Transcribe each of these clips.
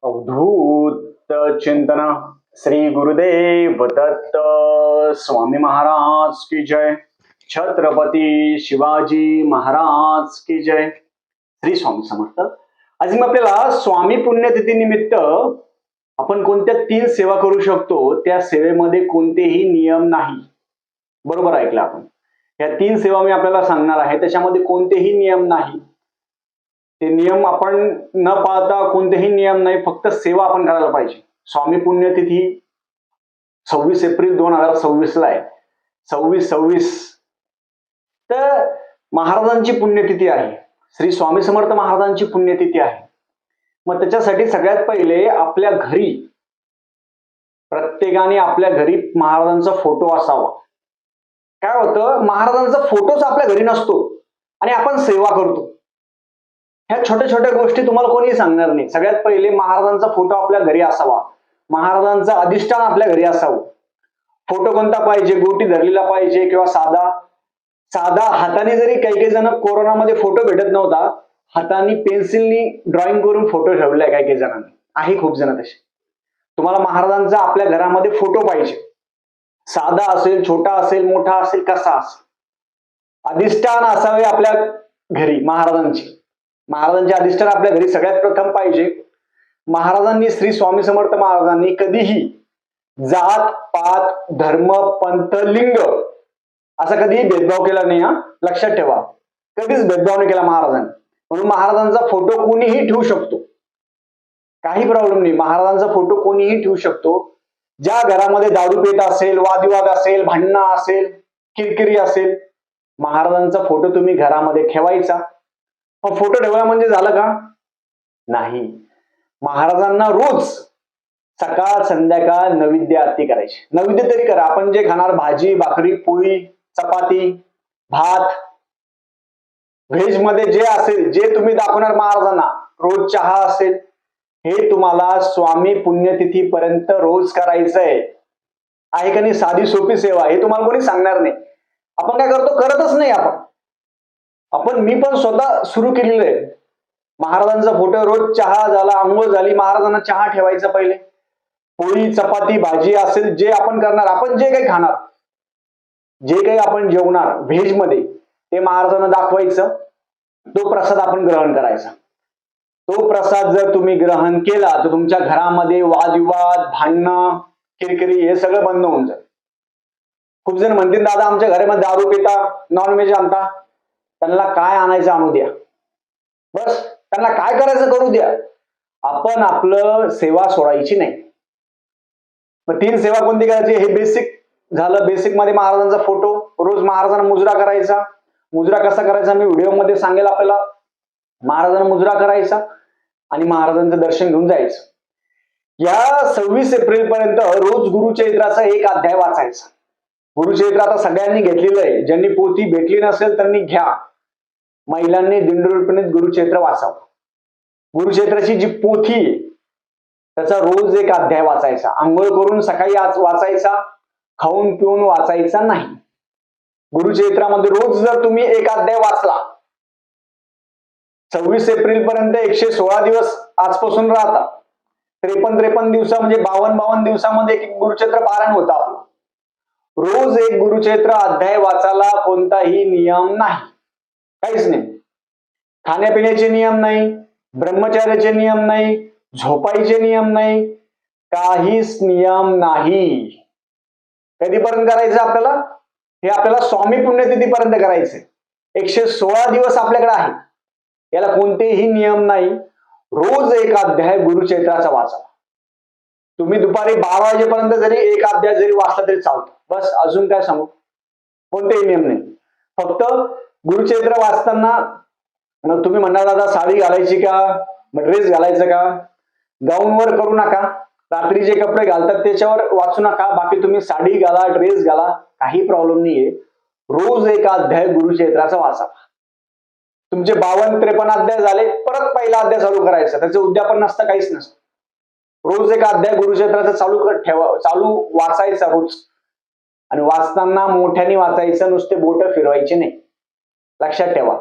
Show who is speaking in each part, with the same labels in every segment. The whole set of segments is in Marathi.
Speaker 1: अवधूत चिंतन श्री गुरुदेव दत्त स्वामी महाराज की जय. छत्रपती शिवाजी महाराज की जय. श्री स्वामी समर्थ. आज मी आपल्याला स्वामी पुण्यतिथी निमित्त आपण कोणत्या 3 सेवा करू शकतो, त्या सेवेमध्ये कोणतेही नियम नाही. बरोबर ऐकलं आपण. या 3 सेवा मी आपल्याला सांगणार आहे, त्याच्यामध्ये कोणतेही नियम नाही. ते नियम आपण न पाळता कोणतेही नियम नाही, फक्त सेवा आपण करायला पाहिजे. स्वामी पुण्यतिथी 26 एप्रिल 2026 ला आहे. 26/26 तर महाराजांची पुण्यतिथी आहे. श्री स्वामी समर्थ महाराजांची पुण्यतिथी आहे. मग त्याच्यासाठी सगळ्यात पहिले आपल्या घरी, प्रत्येकाने आपल्या घरी महाराजांचा फोटो असावा. काय होतं, महाराजांचा फोटोच आपल्या घरी नसतो आणि आपण सेवा करतो. ह्या छोट्या छोट्या गोष्टी तुम्हाला कोणी सांगणार नाही. सगळ्यात पहिले महाराजांचा फोटो आपल्या घरी असावा. महाराजांचं अधिष्ठान आपल्या घरी असावं. फोटो कोणता पाहिजे, गोटी धरलेला पाहिजे किंवा साधा हाताने, जरी काही जण कोरोनामध्ये फोटो भेटत नव्हता, हाताने पेन्सिलनी ड्रॉइंग करून फोटो ठेवलाय काही जणांनी. आहे खूप जण तसे. तुम्हाला महाराजांचा आपल्या घरामध्ये फोटो पाहिजे. साधा असेल, छोटा असेल, मोठा असेल, कसा असेल, अधिष्ठान असावे आपल्या घरी महाराजांचे अधिष्ठान आपल्या घरी सगळ्यात प्रथम पाहिजे. महाराजांनी, श्री स्वामी समर्थ महाराजांनी कधीही जात पात धर्म पंथ लिंग असा कधीही भेदभाव केला नाही. लक्षात ठेवा, कधीच भेदभाव नाही केला महाराजांनी. म्हणून महाराजांचा फोटो कोणीही ठेवू शकतो, काही प्रॉब्लेम नाही. महाराजांचा फोटो कोणीही ठेवू शकतो. ज्या घरामध्ये दारू पेट असेल, वादविवाद असेल, भांडणं असेल, किरकिरी असेल, महाराजांचा फोटो तुम्ही घरामध्ये ठेवायचा. फोटो ठेवला म्हणजे झालं का? नाही. महाराजांना रोज सकाळ संध्याकाळ नैवेद्य आरती करायची. नैवेद्य तरी करा. आपण जे खाणार, भाजी भाकरी पोळी चपाती भात, व्हेज मध्ये जे असेल, जे तुम्ही दाखवणार महाराजांना, रोज चहा असेल, हे तुम्हाला स्वामी पुण्यतिथी पर्यंत रोज करायचंय. आहे का नाही? साधी सोपी सेवा. हे तुम्हाला कोणी सांगणार नाही. आपण काय करतो, करतच नाही. मी पण स्वतः सुरू केलेलं आहे. महाराजांचा फोटो, रोज चहा झाला, अंघोळ झाली, महाराजांना चहा ठेवायचा. पहिले पोळी चपाती भाजी असेल, जे आपण करणार, आपण जे काही खाणार, जे काही आपण जेवणार व्हेज मध्ये, ते महाराजांना दाखवायचं. तो प्रसाद आपण ग्रहण करायचा. तो प्रसाद जर तुम्ही ग्रहण केला तर तुमच्या घरामध्ये वादविवाद, भांडणं, किरकिरी हे सगळं बंद होऊन जाईल. खूप जण म्हणतील, दादा आमच्या घरामध्ये दारू पिता, नॉनव्हेज आणता. त्यांना काय आणायचं आणू द्या, बस. त्यांना काय करायचं करू द्या. आपण आपलं सेवा सोडायची नाही. मग 3 सेवा कोणती करायची, हे बेसिक झालं. बेसिक मध्ये महाराजांचा फोटो, रोज महाराजांना मुजरा करायचा. मुजरा कसा करायचा मी व्हिडिओ मध्ये सांगेल आपल्याला. महाराजांना मुजरा करायचा आणि महाराजांचं दर्शन घेऊन जायचं. या 26 एप्रिल पर्यंत रोज गुरुचरित्राचा 1 अध्याय वाचायचा. गुरुचरित्र आता सगळ्यांनी घेतलेलं आहे. ज्यांनी पोथी भेटली नसेल त्यांनी घ्या. महिलांनी दिंडोरीपणे गुरुचरित्र वाचावं. गुरुचरित्राची जी पोथी आहे त्याचा रोज 1 अध्याय वाचायचा. आंघोळ करून सकाळी आज वाचायचा, खाऊन पिऊन वाचायचा नाही. गुरुचरित्रामध्ये रोज जर तुम्ही 1 अध्याय वाचला, 26 एप्रिल पर्यंत 116 दिवस आजपासून राहता. 53 दिवसा म्हणजे 52 दिवसामध्ये 1 गुरुचरित्र पारायण होतं आपलं. रोज 1 गुरुचरित्र अध्याय वाचायला कोणताही नियम नाही, काहीच नाही. खाण्यापिण्याचे नियम नाही, ब्रह्मचर्याचे नियम नाही, झोपायचे नियम नाही, काहीच नियम नाही. कधीपर्यंत करायचं आपल्याला? हे आपल्याला स्वामी पुण्यतिथी पर्यंत करायचंय. 116 दिवस आपल्याकडे आहे. याला कोणतेही नियम नाही. रोज 1 अध्याय गुरुचरित्राचा वाचा. तुम्ही दुपारी 12 वाजेपर्यंत जरी 1 अध्याय जरी वाचला तरी चालतो. बस. अजून काय सांगू? कोणतेही नियम नाही. फक्त गुरुचरित्र वाचताना मग तुम्ही म्हणणार, दादा साडी घालायची का, मग ड्रेस घालायचा का? गाऊनवर करू नका. रात्री जे कपडे घालतात त्याच्यावर वाचू नका. बाकी तुम्ही साडी घाला, ड्रेस घाला, काही प्रॉब्लेम नाहीये. रोज 1 अध्याय गुरुचरित्राचा वाचा. तुमचे 52-53 अध्याय झाले, परत पहिला अध्याय चालू करायचा. त्याचं उद्यापन नसतं, काहीच नसतं. रोज 1 अध्याय गुरुचरित्राचा चालू वाचायचा रोज. आणि वाचताना मोठ्याने वाचायचं, नुसते बोट फिरवायचे नाही. लक्षात ठेवा.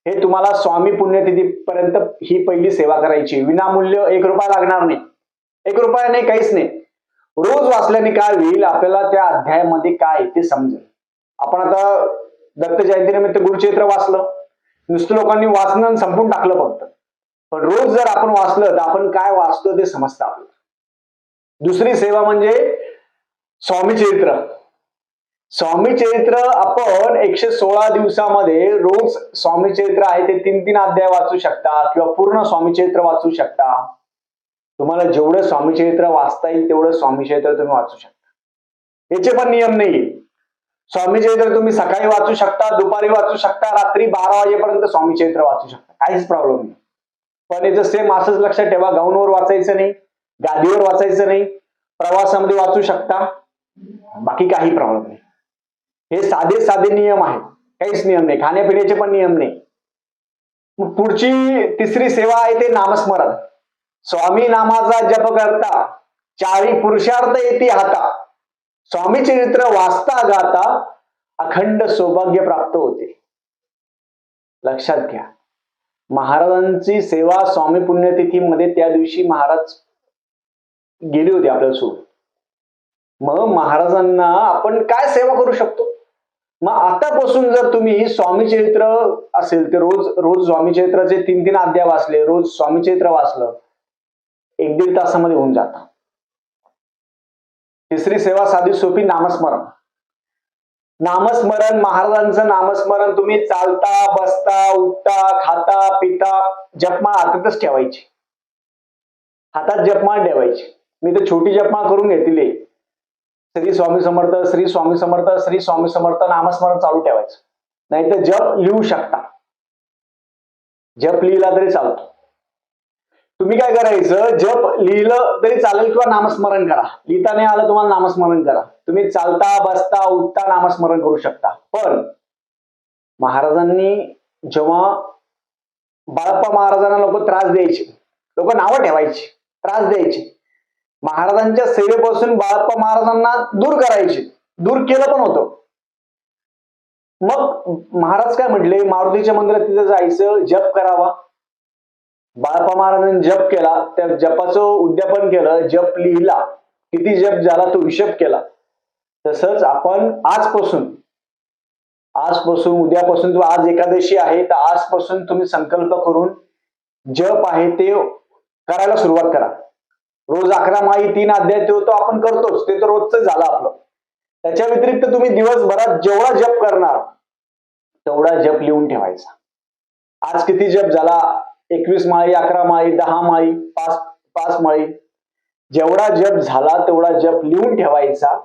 Speaker 1: हे तुम्हाला स्वामी पुण्यतिथी पर्यंत ही पहिली सेवा करायची. विनामूल्य 1 रुपया लागणार नाही. 1 रुपया नाही, काहीच नाही. रोज वाचल्याने काय होईल, आपल्याला त्या अध्यायामध्ये काय ते समजेल. आपण आता दत्त जयंतीनिमित्त गुरुचरित्र वाचलं, नुसतं लोकांनी वाचणं संपून टाकलं फक्त. पण रोज जर आपण वाचलं तर आपण काय वाचतो ते समजतं आपल्याला. दुसरी सेवा म्हणजे स्वामी चरित्र. स्वामी चरित्र आपण 116 दिवसामध्ये रोज स्वामी चरित्र आहे ते 3-3 अध्याय वाचू शकता किंवा पूर्ण स्वामी चरित्र वाचू शकता. तुम्हाला जेवढं स्वामी चरित्र वाचता येईल तेवढं स्वामी चरित्र तुम्ही वाचू शकता. याचे पण नियम नाही. स्वामी चरित्र तुम्ही सकाळी वाचू शकता, दुपारी वाचू शकता, रात्री 12 वाजेपर्यंत स्वामी चरित्र वाचू शकता, काहीच प्रॉब्लेम नाही. पण याचं सेम असंच लक्षात ठेवा, गाऊनवर वाचायचं नाही, गादीवर वाचायचं नाही, प्रवासामध्ये वाचू शकता, बाकी काही प्रॉब्लेम नाही. हे साधे साधे नियम आहेत, काहीच नियम नाही, खाण्यापिण्याचे पण नियम नाही. मग पुढची तिसरी सेवा आहे ते नामस्मरण. स्वामी नामाचा जप करता 40 पुरुषार्थ येती हाता. स्वामी चरित्र वाचता गाता अखंड सौभाग्य प्राप्त होते. लक्षात घ्या, महाराजांची सेवा स्वामी पुण्यतिथीमध्ये त्या दिवशी महाराज गेले होते आपल्याला सोडून. मग महाराजांना आपण काय सेवा करू शकतो? मग आतापासून जर तुम्ही स्वामी चरित्र असेल ते रोज रोज स्वामी चरित्राचे 3-3 अध्याय वाचले, रोज स्वामी चरित्र वाचलं, 1-1.5 तासामध्ये होऊन जातं. तिसरी सेवा साधी सोपी, नामस्मरण. नामस्मरण, महाराजांचं नामस्मरण तुम्ही चालता, बसता, उठता, खाता, पिता जपमाळ हातातच ठेवायची. हातात जपमाळ ठेवायची. मी तर छोटी जपमाळ करून घेतली. श्री स्वामी समर्थ, श्री स्वामी समर्थ, श्री स्वामी समर्थ नामस्मरण चालू ठेवायचं. नाही तर जप लिहू शकता, जप लिहिला तरी चालतो. तुम्ही काय करायचं, जप लिहिलं तरी चालेल किंवा नामस्मरण करा. लिहिता नाही आलं तुम्हाला, नामस्मरण करा. तुम्ही चालता, बसता, उठता नामस्मरण करू शकता. पण महाराजांनी जेव्हा बाळप्पा महाराजांना लोक त्रास द्यायचे, लोक नावं ठेवायची, त्रास द्यायचे, महाराजांच्या सेवेपासून बाळप्पा महाराजांना दूर करायचे, दूर केलं पण होतं. मग महाराज काय म्हटले, मारुतीच्या मंदिरात तिथं जायचं, जप करावा. बाळप्पा महाराजांनी जप केला, त्या जपाचं उद्यापन केलं, जप लिहिला, किती जप झाला तो हिशोब केला. तसंच आपण आजपासून उद्यापासून, आज एकादशी आहे तर आजपासून तुम्ही संकल्प करून जप आहे ते करायला सुरुवात करा. रोज 11 माळी 3 अध्याय तो आपण करतोच, ते तर रोजच झालं आपलं. त्याच्या व्यतिरिक्त तुम्ही दिवसभरात जेवढा जप करणार तेवढा जप लिहून ठेवायचा. आज किती जप झाला, 21 माळी, 11 माळी, 10 माळी, 5 माळी, जेवढा जप झाला तेवढा जप लिहून ठेवायचा.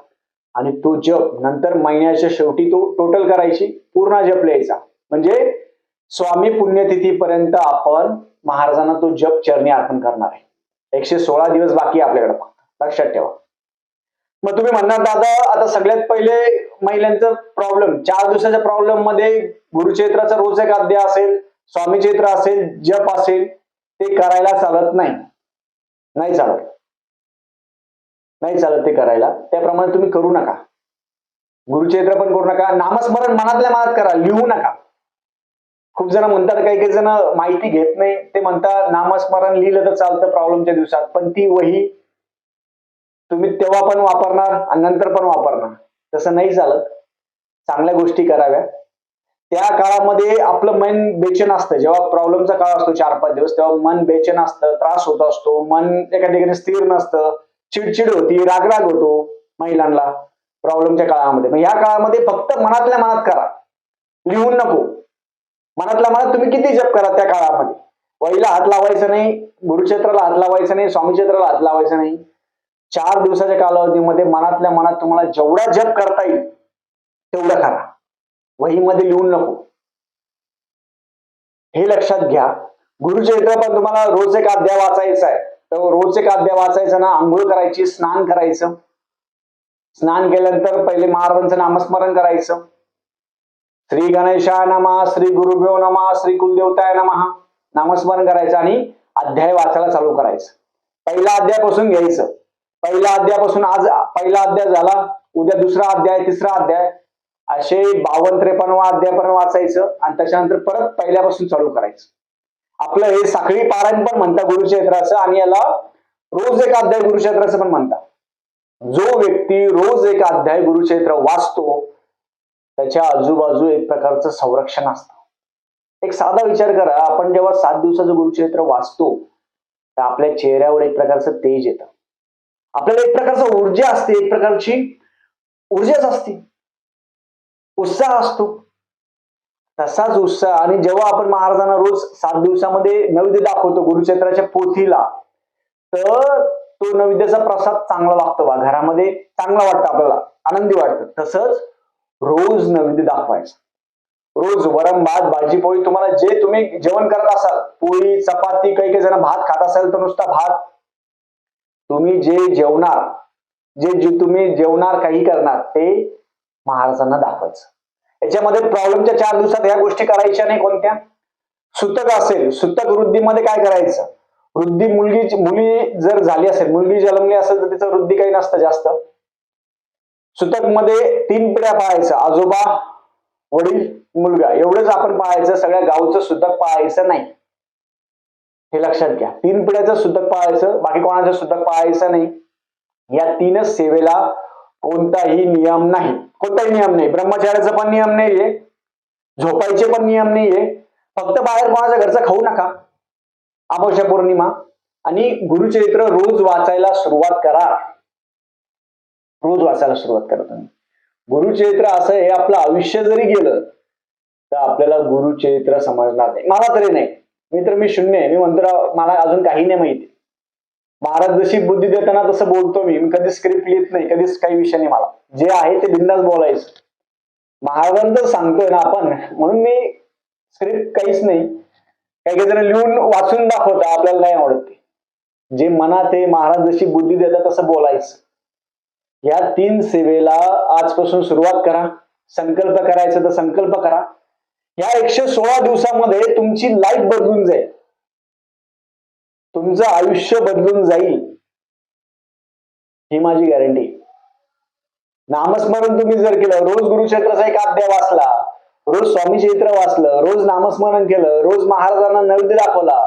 Speaker 1: आणि तो जप नंतर महिन्याच्या शेवटी तो टोटल करायची, पूर्ण जप लिहायचा. म्हणजे स्वामी पुण्यतिथीपर्यंत आपण महाराजांना तो जप चरणी अर्पण करणार आहे. 116 दिवस बाकी आपल्याकडे, लक्षात ठेवा. मग तुम्ही म्हणणार दादा, आता सगळ्यात पहिले महिलांचा प्रॉब्लेम, 4 दिवसाच्या प्रॉब्लेम मध्ये गुरुचरित्राचा रोज एक अध्याय असेल, स्वामी चरित्र असेल, जप असेल, ते करायला चालत नाही. नाही चालत ते करायला. त्याप्रमाणे तुम्ही करू नका. गुरुचरित्र पण करू नका. नामस्मरण मनातल्या मनात करा, लिहू नका. खूप जण म्हणतात, काही जण माहिती घेत नाही, ते म्हणतात नामस्मरण लिहिलं तर चालतं प्रॉब्लेमच्या दिवसात, पण ती वही तुम्ही तेव्हा पण वापरणार आणि नंतर पण वापरणार, तसं नाही चालत. चांगल्या गोष्टी कराव्या. त्या काळामध्ये आपलं मन बेचैन असतं. जेव्हा प्रॉब्लेमचा काळ असतो 4-5 दिवस, तेव्हा मन बेचैन असतं, त्रास होत असतो, मन एका ठिकाणी स्थिर नसतं, चिडचिड होती, रागराग होतो महिलांना प्रॉब्लेमच्या काळामध्ये. मग या काळामध्ये फक्त मनातल्या मनात करा, लिहून नको. मनातल्या मनात तुम्ही किती जप करा त्या काळामध्ये. वहीला हात लावायचा नाही, गुरुचरित्राला हात लावायचा नाही, स्वामीचरित्राला हात लावायचा नाही. 4 दिवसाच्या कालावधीमध्ये मनातल्या मनात तुम्हाला जेवढा जप करता येईल तेवढं करा, वहीमध्ये लिहून नको. हे लक्षात घ्या. गुरुचरित्र पण तुम्हाला रोज एक अध्याय वाचायचा आहे, तर रोज एक अध्याय वाचायचा ना, आंघोळ करायची, स्नान करायचं. स्नान केल्यानंतर पहिले महाराजांचं नामस्मरण करायचं. श्री गणेशाय नमः, श्री गुरुभ्यो नमः, श्री कुलदेवताय नमः नामस्मरण करायचं आणि अध्याय वाचायला चालू करायचं. पहिला अध्यायापासून घ्यायचं. पहिला अध्यायापासून, आज पहिला अध्याय झाला, उद्या दुसरा अध्याय, तिसरा अध्याय, असे 52-53 अध्यायापर्यंत वाचायचं आणि त्याच्यानंतर परत पहिल्यापासून चालू करायचं. आपलं हे साखळी पारायण पण म्हणतात गुरुचरित्राचं, आणि याला रोज एक अध्याय गुरुक्षेत्राचं पण म्हणतात. जो व्यक्ती रोज एक अध्याय गुरुक्षेत्र वाचतो त्याच्या आजूबाजू एक प्रकारचं संरक्षण असतं. एक साधा विचार करा, आपण जेव्हा 7 दिवसाचं गुरुक्षेत्र वाचतो तर आपल्या चेहऱ्यावर एक प्रकारचं तेज येतं. आपल्याला एक प्रकारची ऊर्जा असते, एक प्रकारची ऊर्जाच असते, उत्साह असतो. तसाच उत्साह आणि जेव्हा आपण महाराजांना रोज 7 दिवसामध्ये नैवेद्य दाखवतो गुरुक्षेत्राच्या पोथीला, तर तो नैवेद्याचा प्रसाद चांगला लागतो बा, घरामध्ये चांगला वाटतं, आपल्याला आनंदी वाटतं. तसंच रोज नैवेद्य दाखवायचं. रोज वरण भात भाजी पोळी, तुम्हाला जे तुम्ही जेवण करत असाल, पोळी चपाती, काही काही जण भात खात असाल तर नुसता भात, तुम्ही जे जेवणार, जे तुम्ही जेवणार काही करणार ते महाराजांना दाखवायचं. याच्यामध्ये प्रॉब्लेमच्या 4 दिवसात ह्या गोष्टी करायच्या नाही. कोणत्या? सुतक असेल, सुतक वृद्धीमध्ये काय करायचं? वृद्धी मुली जर झाली असेल, मुलगी जन्मली असेल तर तिचं वृद्धी काही नसतं जास्त. सुतक मध्ये 3 पिढ्या पाळायचं, आजोबा वडील मुलगा एवढंच आपण पाळायचं. सगळ्या गावचं सुतक पाळायचं नाही, हे लक्षात घ्या. 3 पिढ्याचं सुतक पाळायचं, बाकी कोणाचं सुतक पाळायचं नाही. या 3च सेवेला कोणताही नियम नाही, कोणताही नियम नाही. ब्रह्मचार्याचा पण नियम नाहीये, झोपायचे पण नियम नाहीये. फक्त बाहेर कोणाच्या घरचं खाऊ नका अमावस्या पौर्णिमा. आणि गुरुचरित्र रोज वाचायला सुरुवात करा. रोज वाचायला सुरुवात करा तुम्ही. गुरुचरित्र असं आहे, आपलं आयुष्य जरी गेलं तर आपल्याला गुरुचरित्र समजणार नाही. मला तरी नाही, मी शून्य आहे. मी म्हणतो मला अजून काही नाही माहिती. महाराज जशी बुद्धी देताना तसं बोलतो मी. कधी स्क्रिप्ट लिहित नाही, कधीच काही विषय नाही. मला जे आहे ते बिंदास बोलायचं. महाराजांचं सांगतोय ना आपण, म्हणून मी स्क्रिप्ट काहीच नाही. काही काही जण लिहून वाचून दाखवतात, आपल्याला नाही आवडत ते. जे मनात आहे, महाराज जशी बुद्धी देतात तसं बोलायचं. या 3 सेवेला आजपासून सुरुवात करा. संकल्प करायचं तर संकल्प करा. या 116 दिवसामध्ये तुमची लाईफ बदलून जाईल, तुमचं आयुष्य बदलून जाईल, ही माझी गॅरंटी. नामस्मरण तुम्ही जर केलं, रोज गुरुक्षेत्राचा एक अध्याय वाचला, रोज स्वामी चरित्र वाचलं, रोज नामस्मरण केलं, रोज महाराजांना नैवेद्य दाखवला,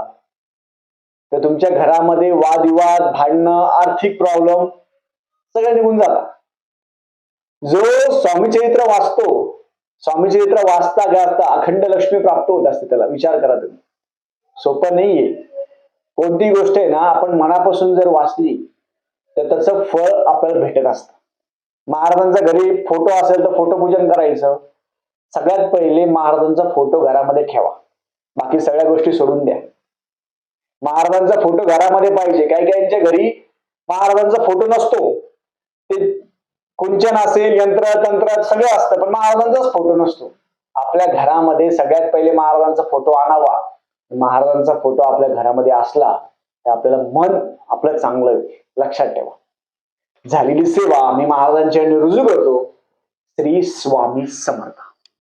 Speaker 1: तर तुमच्या घरामध्ये वादविवाद, भांडणं, आर्थिक प्रॉब्लेम सगळे निघून जातात. जो स्वामी चरित्र वाचतो, स्वामी चरित्र वाचता गाजता अखंड लक्ष्मी प्राप्त होत असते त्याला. विचार करा तुम्ही. सोपं नाहीये. कोणती गोष्ट आहे ना, आपण मनापासून जर वाचली तर त्याचं फळ आपल्याला भेटत असतं. महाराजांचा घरी फोटो असेल तर फोटो पूजन करायचं. सगळ्यात पहिले महाराजांचा फोटो घरामध्ये ठेवा, बाकी सगळ्या गोष्टी सोडून द्या. महाराजांचा फोटो घरामध्ये पाहिजे. काही काहींच्या घरी महाराजांचा फोटो नसतो, ते कुंचन असेल, यंत्र तंत्र सगळं असतं, पण महाराजांचाच फोटो नसतो. आपल्या घरामध्ये सगळ्यात पहिले महाराजांचा फोटो आणावा. महाराजांचा फोटो आपल्या घरामध्ये असला तर आपल्याला मन आपलं चांगलं. लक्षात ठेवा. झालेली सेवा मी महाराजांच्या रुजू करतो. श्री स्वामी समर्थ.